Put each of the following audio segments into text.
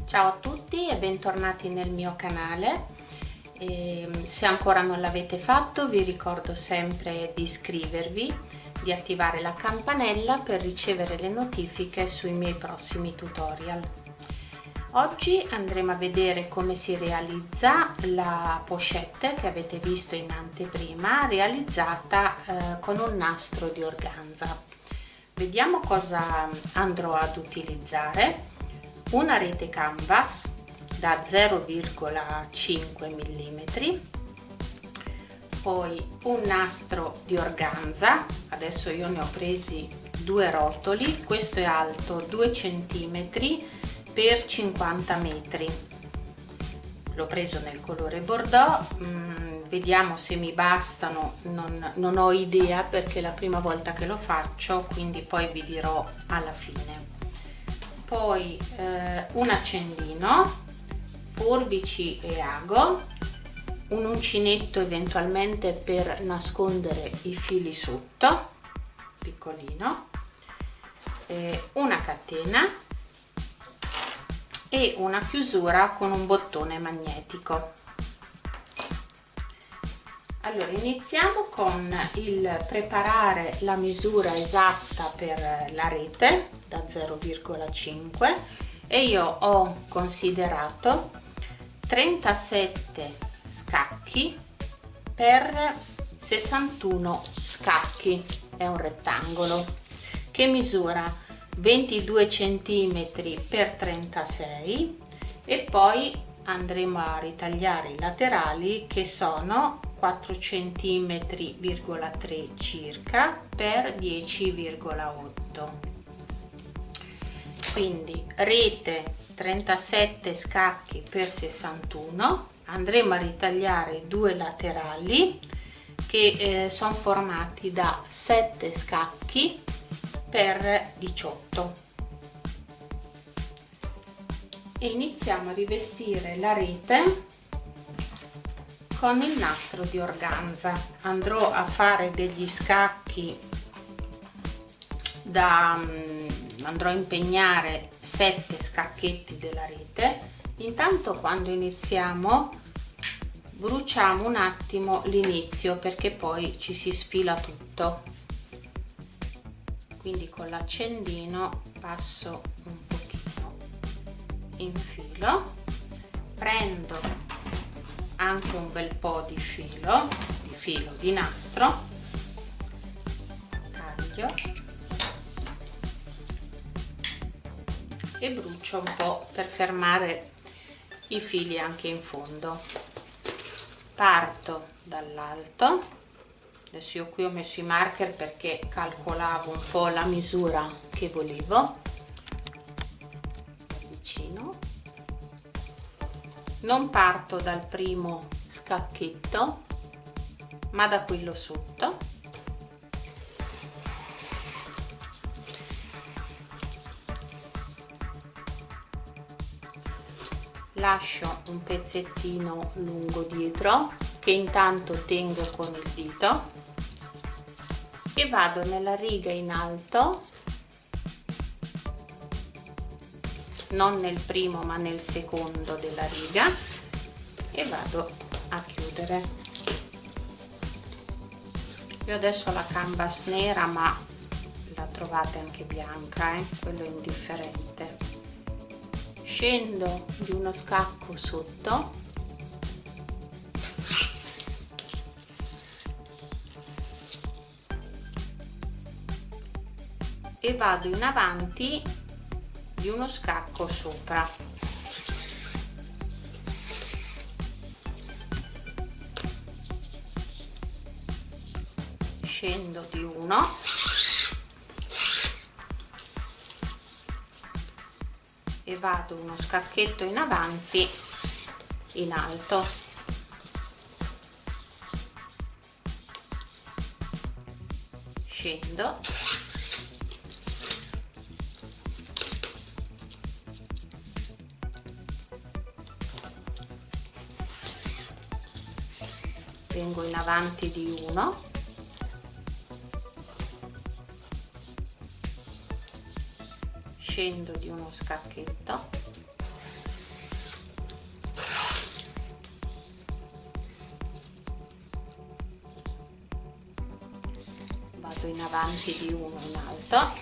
Ciao a tutti e bentornati nel mio canale. Se ancora non l'avete fatto, vi ricordo sempre di iscrivervi, di attivare la campanella per ricevere le notifiche sui miei prossimi tutorial. Oggi andremo a vedere come si realizza la pochette che avete visto in anteprima, realizzata con un nastro di organza. Vediamo cosa andrò ad utilizzare. Una rete canvas da 0,5 mm, poi un nastro di organza, adesso io ne ho presi 2 rotoli, questo è alto 2 cm per 50 metri, l'ho preso nel colore bordeaux. Vediamo se mi bastano, non ho idea perché è la prima volta che lo faccio, quindi poi vi dirò alla fine. Poi un accendino, forbici e ago, un uncinetto eventualmente per nascondere i fili sotto, piccolino, una catena e una chiusura con un bottone magnetico. Allora, iniziamo con il preparare la misura esatta per la rete da 0,5 e io ho considerato 37 scacchi per 61 scacchi, è un rettangolo che misura 22 cm per 36 e poi andremo a ritagliare i laterali che sono 4 cm,3 circa per 10,8. Quindi rete 37 scacchi per 61, andremo a ritagliare i due laterali che sono formati da 7 scacchi per 18 e iniziamo a rivestire la rete con il nastro di organza. Andrò a fare degli scacchi andrò a impegnare 7 scacchetti della rete. Intanto, quando iniziamo, bruciamo un attimo l'inizio perché poi ci si sfila tutto, quindi con l'accendino passo un pochino in filo, prendo anche un bel po' di filo di nastro, taglio e brucio un po' per fermare i fili anche in fondo. Parto dall'alto, adesso io qui ho messo i marker perché calcolavo un po' la misura che volevo, vicino. Non parto dal primo scacchetto ma da quello sotto, lascio un pezzettino lungo dietro che intanto tengo con il dito e vado nella riga in alto, non nel primo ma nel secondo della riga, e vado a chiudere. Io adesso ho la canvas nera ma la trovate anche bianca, quello è indifferente. Scendo di uno scacco sotto e vado in avanti di uno scacco sopra. Scendo di uno e vado uno scacchetto in avanti in alto. Scendo vengo in avanti di uno scendo di uno scacchetto, vado in avanti di uno in alto,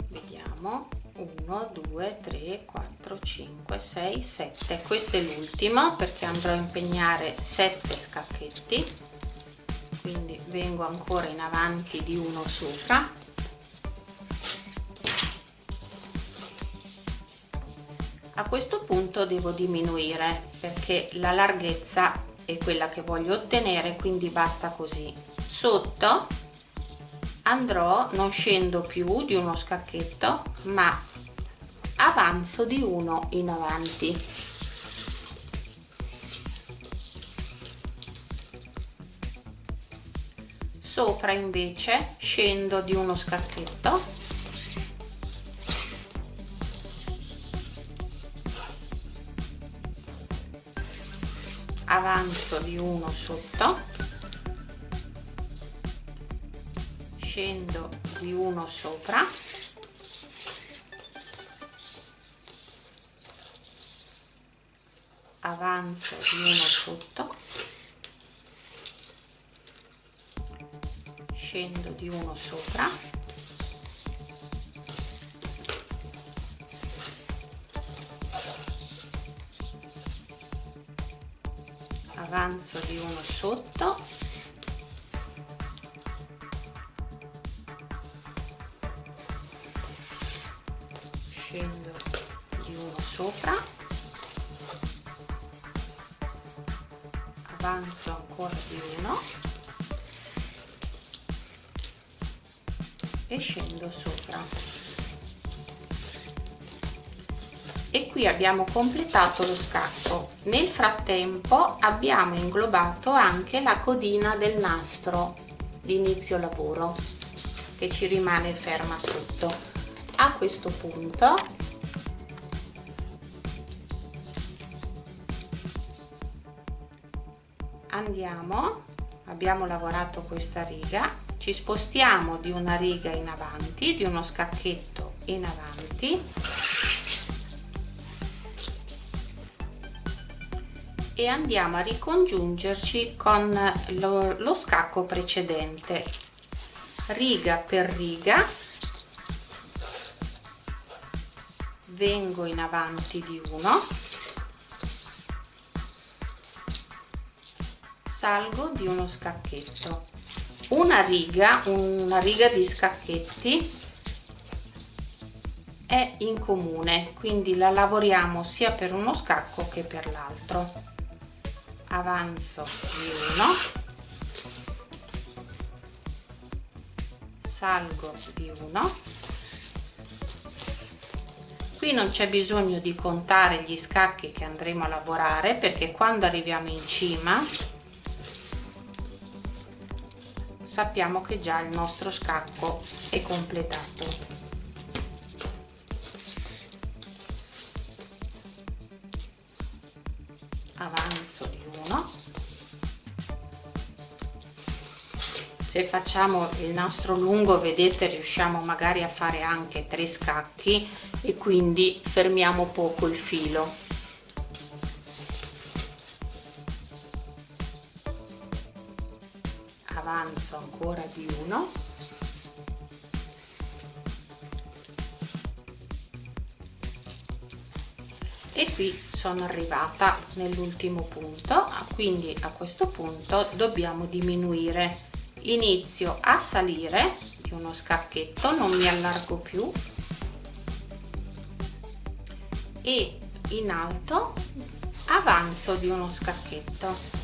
vediamo 1 2 3 4 5 6 7, questo è l'ultimo perché andrò a impegnare 7 scacchetti, quindi vengo ancora in avanti di uno sopra, a questo punto devo diminuire perché la larghezza è quella che voglio ottenere, quindi basta così. Sotto andrò, non scendo più di uno scacchetto ma avanzo di uno in avanti, sopra invece scendo di uno scacchetto, avanzo di uno sotto, scendo di uno sopra, avanzo di uno sotto, scendo di uno sopra, avanzo di uno sotto, scendo di uno sopra, avanzo ancora di uno e scendo sopra. E qui abbiamo completato lo scacco. Nel frattempo abbiamo inglobato anche la codina del nastro di inizio lavoro che ci rimane ferma sotto. A questo punto andiamo, abbiamo lavorato questa riga, ci spostiamo di una riga in avanti, di uno scacchetto in avanti e andiamo a ricongiungerci con lo scacco precedente, riga per riga, vengo in avanti di uno, salgo di uno scacchetto, una riga di scacchetti è in comune, quindi la lavoriamo sia per uno scacco che per l'altro. Avanzo di uno, salgo di uno, qui non c'è bisogno di contare gli scacchi che andremo a lavorare perché quando arriviamo in cima sappiamo che già il nostro scacco è completato. Avanzo di uno, se facciamo il nastro lungo vedete riusciamo magari a fare anche 3 scacchi e quindi fermiamo poco il filo. Avanzo ancora di uno, e qui sono arrivata nell'ultimo punto, quindi a questo punto dobbiamo diminuire, inizio a salire di uno scacchetto, non mi allargo più e in alto avanzo di uno scacchetto.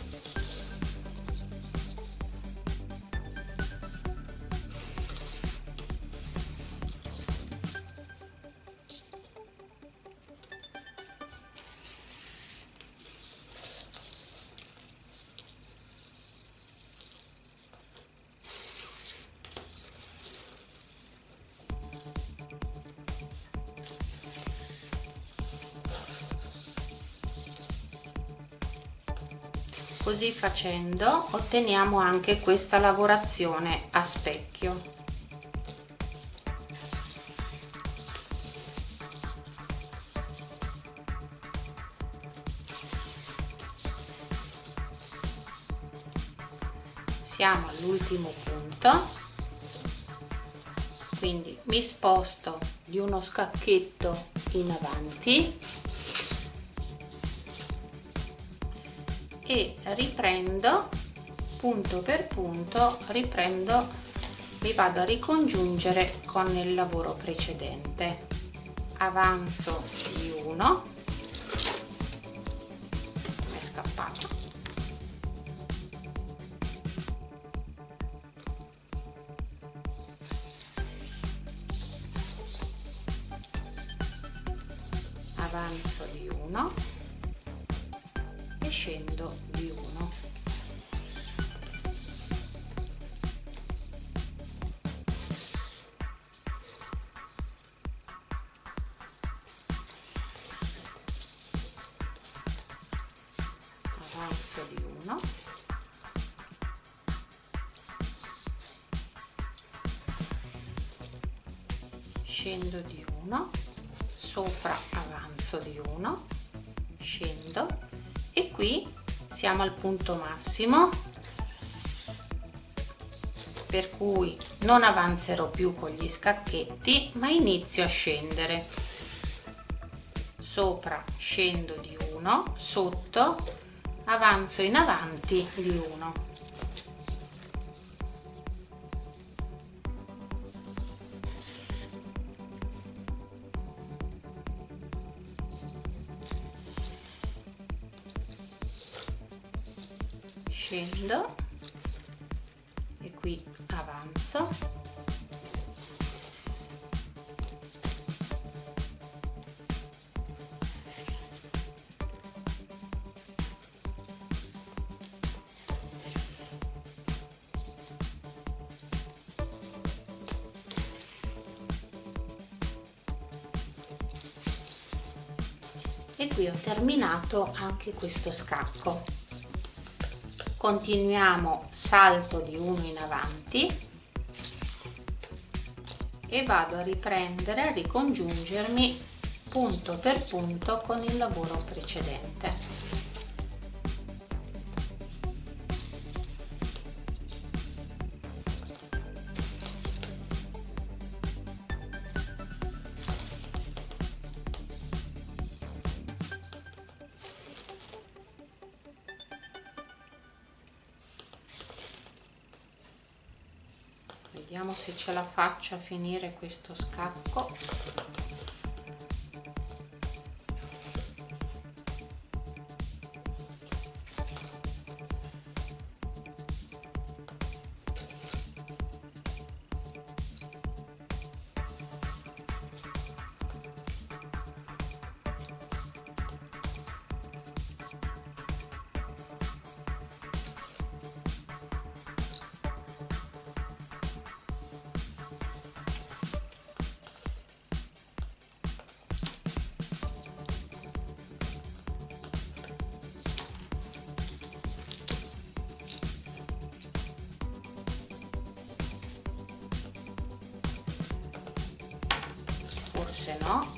Così facendo otteniamo anche questa lavorazione a specchio. Siamo all'ultimo punto, quindi mi sposto di uno scacchetto in avanti e riprendo punto per punto, mi vado a ricongiungere con il lavoro precedente. Avanzo di uno, è scappato, avanzo di uno e scendo di uno. Avanzo di uno, scendo di uno, sopra avanzo di uno, scendo e qui siamo al punto massimo, per cui non avanzerò più con gli scacchetti ma inizio a scendere sopra, scendo di uno, sotto avanzo in avanti di uno. Scendo e qui avanzo, e qui ho terminato anche questo scacco. Continuiamo, salto di uno in avanti e vado a riprendere, a ricongiungermi punto per punto con il lavoro precedente. Vediamo se ce la faccio a finire questo scacco. Forse no.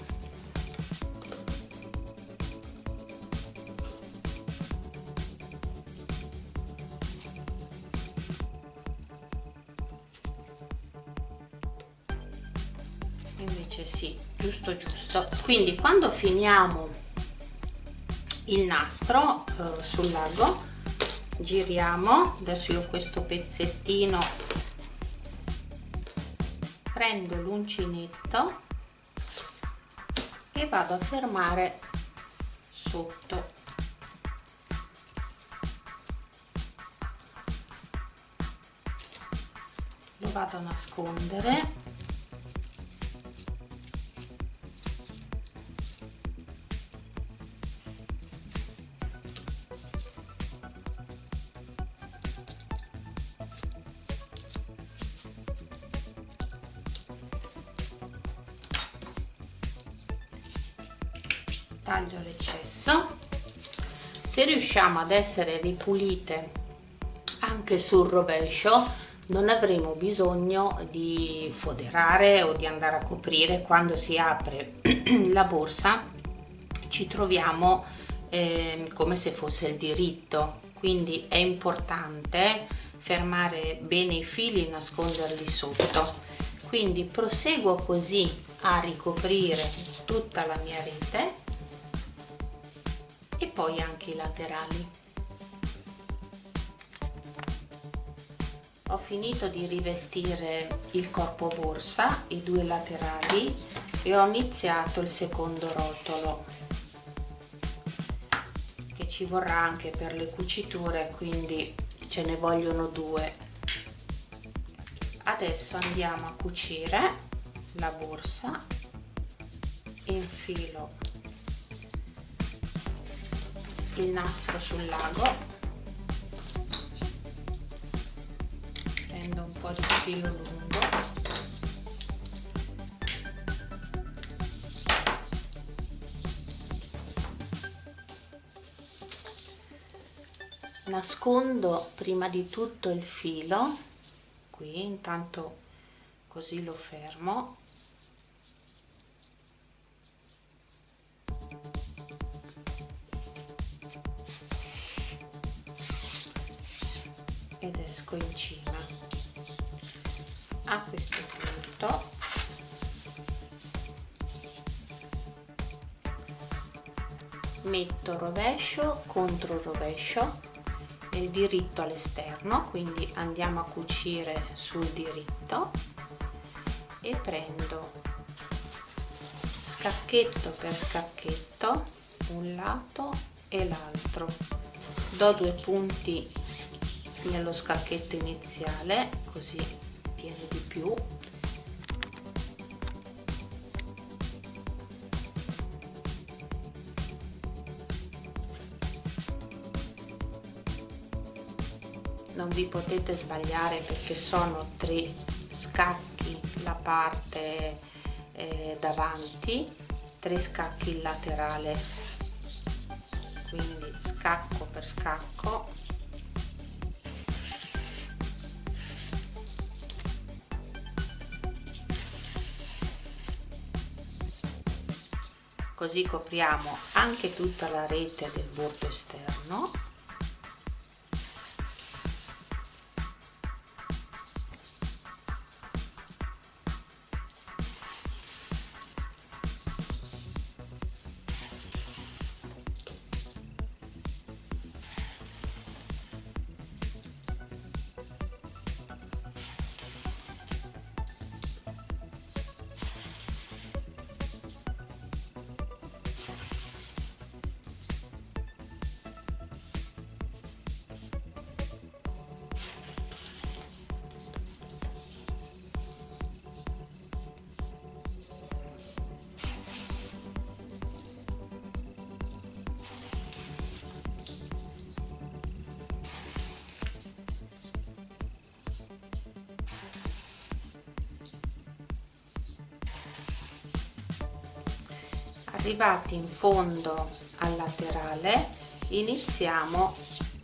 Invece sì, giusto giusto. Quindi quando finiamo il nastro sul lago, giriamo. Adesso io questo pezzettino prendo l'uncinetto e vado a fermare sotto. Lo vado a nascondere. Taglio l'eccesso. Se riusciamo ad essere ripulite anche sul rovescio, non avremo bisogno di foderare o di andare a coprire. Quando si apre la borsa ci troviamo come se fosse il diritto, quindi è importante fermare bene i fili e nasconderli sotto. Quindi proseguo così a ricoprire tutta la mia rete e poi anche i laterali. Ho finito di rivestire il corpo borsa, i due laterali, e ho iniziato il secondo rotolo, che ci vorrà anche per le cuciture, quindi ce ne vogliono due. Adesso andiamo a cucire la borsa, infilo il nastro sul lago, prendo un po' di filo lungo, nascondo prima di tutto il filo qui, intanto così lo fermo, ed esco in cima. A questo punto metto rovescio contro rovescio e il diritto all'esterno, quindi andiamo a cucire sul diritto e prendo scacchetto per scacchetto un lato e l'altro, do 2 punti nello scacchetto iniziale così tiene di più, non vi potete sbagliare perché sono 3 scacchi la parte davanti, 3 scacchi il laterale, quindi scacco per scacco, così copriamo anche tutta la rete del bordo esterno. Arrivati in fondo al laterale iniziamo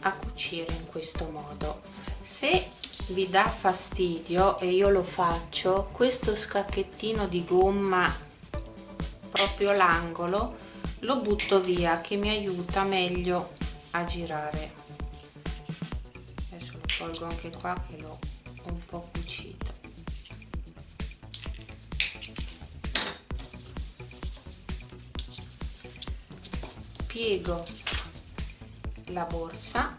a cucire in questo modo. Se vi dà fastidio, e io lo faccio, questo scacchettino di gomma proprio l'angolo lo butto via, che mi aiuta meglio a girare. Adesso lo tolgo anche qua che l'ho un po' cucito. Piego la borsa,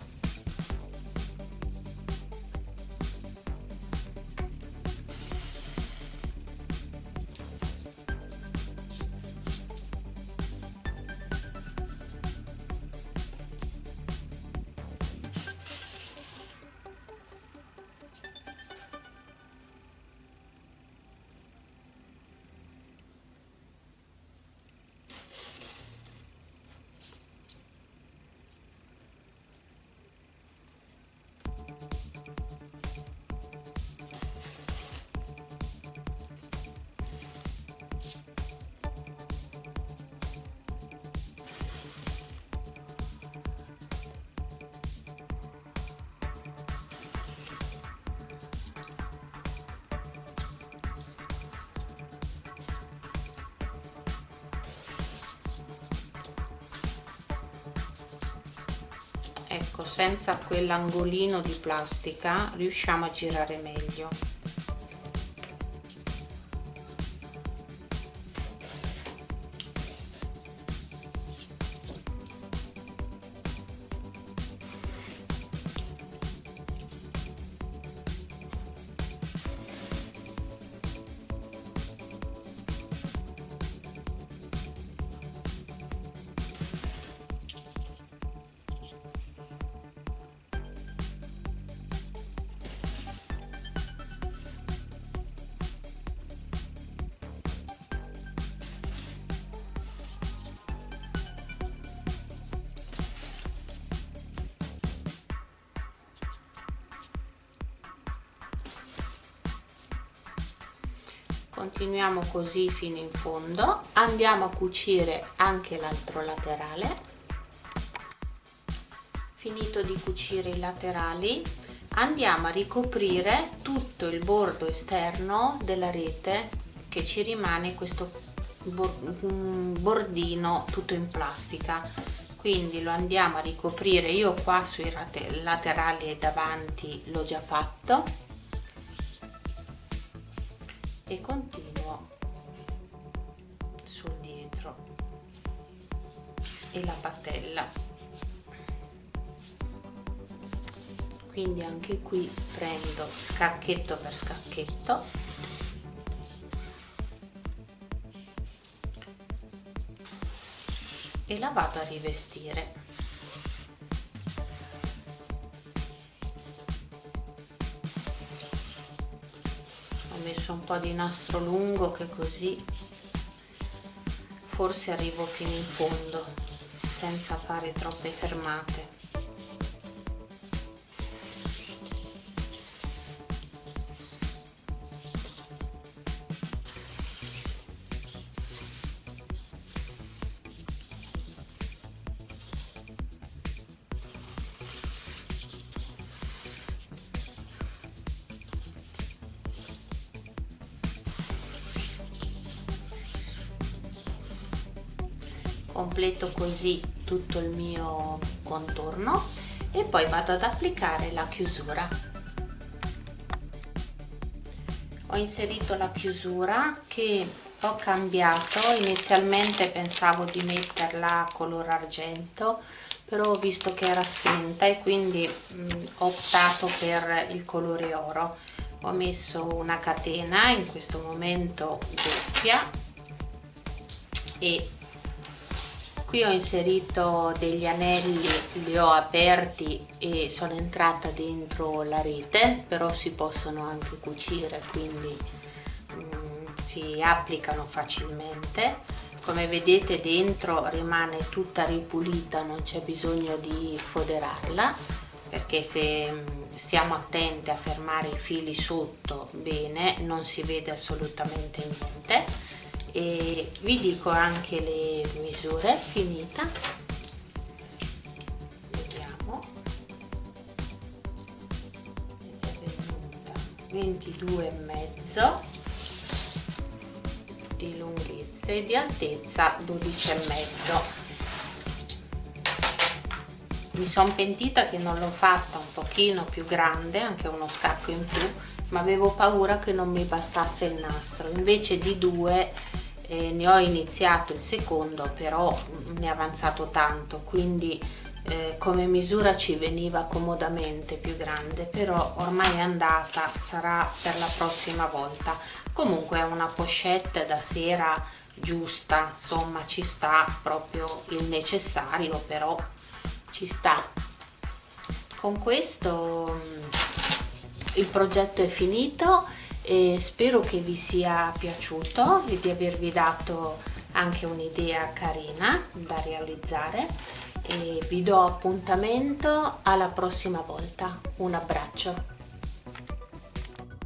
ecco, senza quell'angolino di plastica riusciamo a girare meglio. Continuiamo così fino in fondo, andiamo a cucire anche l'altro laterale. Finito di cucire i laterali, andiamo a ricoprire tutto il bordo esterno della rete che ci rimane, questo bordino tutto in plastica, quindi lo andiamo a ricoprire. Io qua sui laterali e davanti l'ho già fatto e continuo sul dietro e la patella, quindi anche qui prendo scacchetto per scacchetto e la vado a rivestire. Ho messo un po' di nastro lungo che così forse arrivo fino in fondo senza fare troppe fermate. Completo così tutto il mio contorno e poi vado ad applicare la chiusura. Ho inserito la chiusura che ho cambiato, inizialmente pensavo di metterla color argento, però ho visto che era spenta e quindi ho optato per il colore oro. Ho messo una catena, in questo momento doppia, e qui ho inserito degli anelli, li ho aperti e sono entrata dentro la rete, però si possono anche cucire, quindi si applicano facilmente. Come vedete dentro rimane tutta ripulita, non c'è bisogno di foderarla, perché se stiamo attenti a fermare i fili sotto bene non si vede assolutamente niente. E vi dico anche le misure. Finita, vediamo, è venuta 22,5 di lunghezza e di altezza 12,5. Mi sono pentita che non l'ho fatta un pochino più grande, anche uno scacco in più, ma avevo paura che non mi bastasse il nastro. Invece di 2 ne ho iniziato il secondo, però ne è avanzato tanto, quindi come misura ci veniva comodamente più grande, però ormai è andata, sarà per la prossima volta. Comunque è una pochette da sera giusta, insomma ci sta proprio il necessario, però ci sta. Con questo il progetto è finito e spero che vi sia piaciuto e di avervi dato anche un'idea carina da realizzare, e vi do appuntamento alla prossima volta. Un abbraccio.